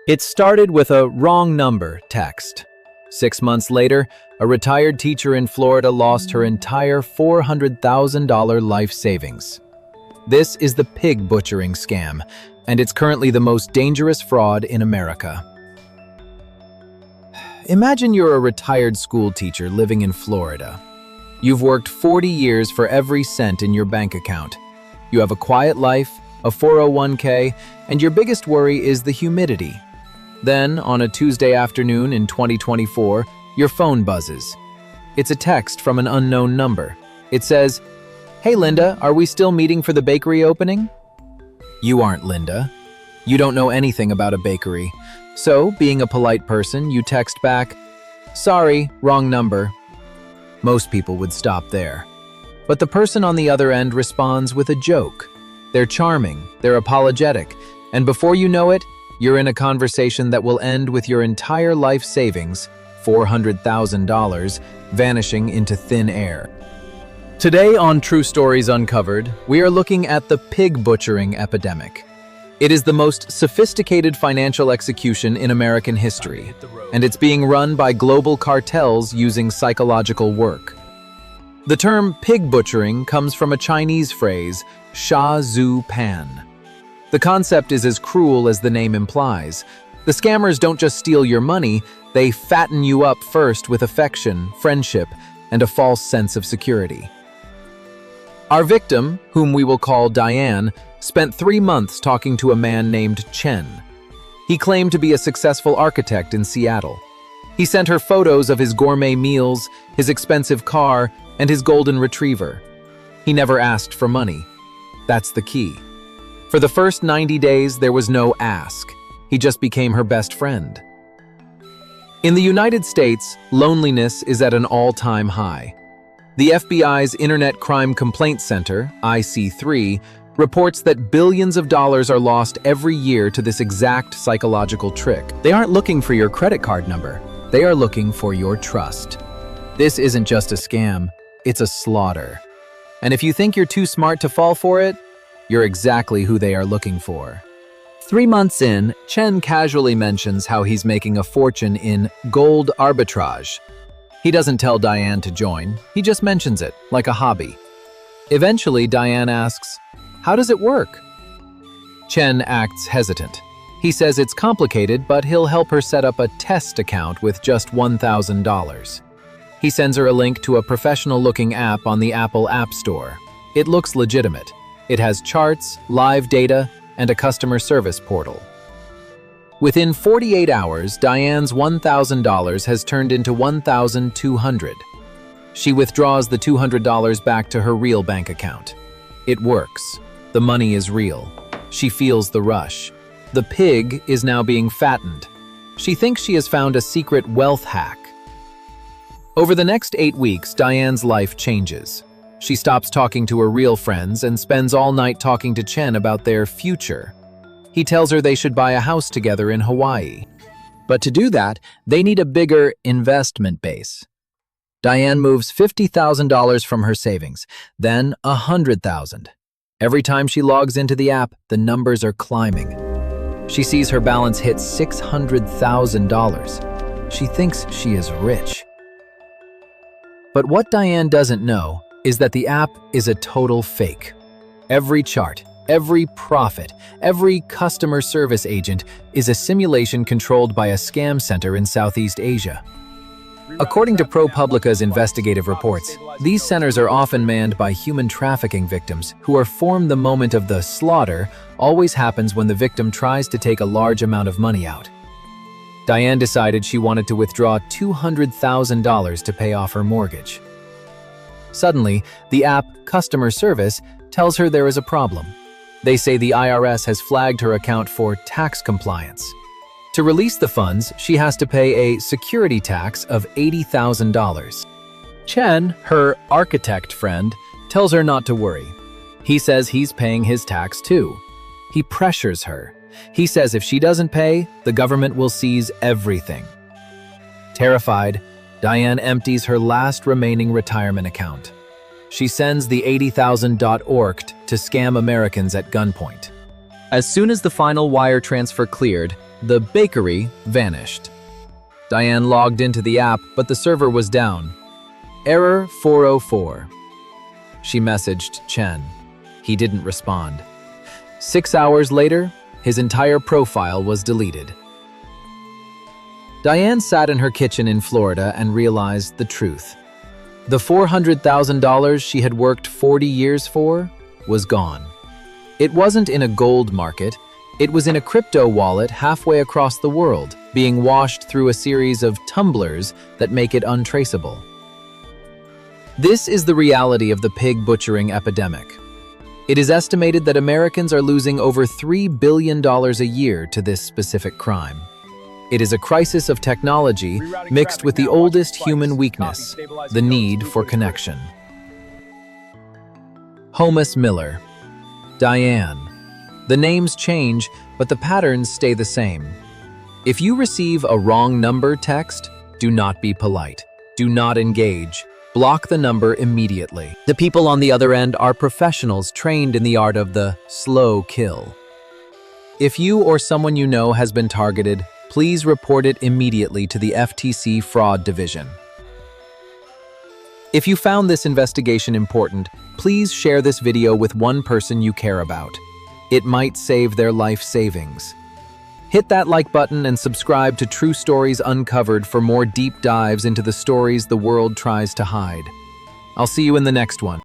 It started with a wrong number text. 6 months later, a retired teacher in Florida lost her entire $400,000 life savings. This is the pig butchering scam, and it's currently the most dangerous fraud in America. Imagine you're a retired school teacher living in Florida. You've worked 40 years for every cent in your bank account. You have a quiet life, a 401k, and your biggest worry is the humidity. Then, on a Tuesday afternoon in 2024, your phone buzzes. It's a text from an unknown number. It says, "Hey Linda, are we still meeting for the bakery opening?" You aren't Linda. You don't know anything about a bakery. So, being a polite person, you text back, "Sorry, wrong number." Most people would stop there. But the person on the other end responds with a joke. They're charming, they're apologetic, and before you know it, you're in a conversation that will end with your entire life savings, $400,000, vanishing into thin air. Today on True Stories Uncovered, we are looking at the pig butchering epidemic. It is the most sophisticated financial execution in American history, and it's being run by global cartels using psychological work. The term pig butchering comes from a Chinese phrase, sha zhu pan. The concept is as cruel as the name implies. The scammers don't just steal your money, they fatten you up first with affection, friendship, and a false sense of security. Our victim, whom we will call Diane, spent 3 months talking to a man named Chen. He claimed to be a successful architect in Seattle. He sent her photos of his gourmet meals, his expensive car, and his golden retriever. He never asked for money. That's the key. For the first 90 days, there was no ask. He just became her best friend. In the United States, loneliness is at an all-time high. The FBI's Internet Crime Complaint Center, IC3, reports that billions of dollars are lost every year to this exact psychological trick. They aren't looking for your credit card number. They are looking for your trust. This isn't just a scam, it's a slaughter. And if you think you're too smart to fall for it, you're exactly who they are looking for. 3 months in, Chen casually mentions how he's making a fortune in gold arbitrage. He doesn't tell Diane to join, he just mentions it, like a hobby. Eventually, Diane asks, "How does it work?" Chen acts hesitant. He says it's complicated, but he'll help her set up a test account with just $1,000. He sends her a link to a professional-looking app on the Apple App Store. It looks legitimate. It has charts, live data, and a customer service portal. Within 48 hours, Diane's $1,000 has turned into $1,200. She withdraws the $200 back to her real bank account. It works. The money is real. She feels the rush. The pig is now being fattened. She thinks she has found a secret wealth hack. Over the next 8 weeks, Diane's life changes. She stops talking to her real friends and spends all night talking to Chen about their future. He tells her they should buy a house together in Hawaii. But to do that, they need a bigger investment base. Diane moves $50,000 from her savings, then $100,000. Every time she logs into the app, the numbers are climbing. She sees her balance hit $600,000. She thinks she is rich. But what Diane doesn't know is that the app is a total fake. Every chart, every profit, every customer service agent is a simulation controlled by a scam center in Southeast Asia. According to ProPublica's investigative reports, these centers are often manned by human trafficking victims who are formed. The moment of the slaughter always happens when the victim tries to take a large amount of money out. Diane decided she wanted to withdraw $200,000 to pay off her mortgage. Suddenly, the app customer service tells her there is a problem. They say the IRS has flagged her account for tax compliance. To release the funds, she has to pay a security tax of $80,000. Chen, her architect friend, tells her not to worry. He says he's paying his tax too. He pressures her. He says if she doesn't pay, the government will seize everything. Terrified, Diane empties her last remaining retirement account. She sends the $80,000.org to scam Americans at gunpoint. As soon as the final wire transfer cleared, The bakery vanished. Diane logged into the app, but the server was down. Error 404. She messaged Chen. He didn't respond. 6 hours later, his entire profile was deleted. Diane sat in her kitchen in Florida and realized the truth. The $400,000 she had worked 40 years for was gone. It wasn't in a gold market, it was in a crypto wallet halfway across the world, being washed through a series of tumblers that make it untraceable. This is the reality of the pig butchering epidemic. It is estimated that Americans are losing over $3 billion a year to this specific crime. It is a crisis of technology mixed with the oldest human weakness, the need for connection. Homus Miller. Diane. The names change, but the patterns stay the same. If you receive a wrong number text, do not be polite. Do not engage. Block the number immediately. The people on the other end are professionals trained in the art of the slow kill. If you or someone you know has been targeted, please report it immediately to the FTC Fraud Division. If you found this investigation important, please share this video with one person you care about. It might save their life savings. Hit that like button and subscribe to True Stories Uncovered for more deep dives into the stories the world tries to hide. I'll see you in the next one.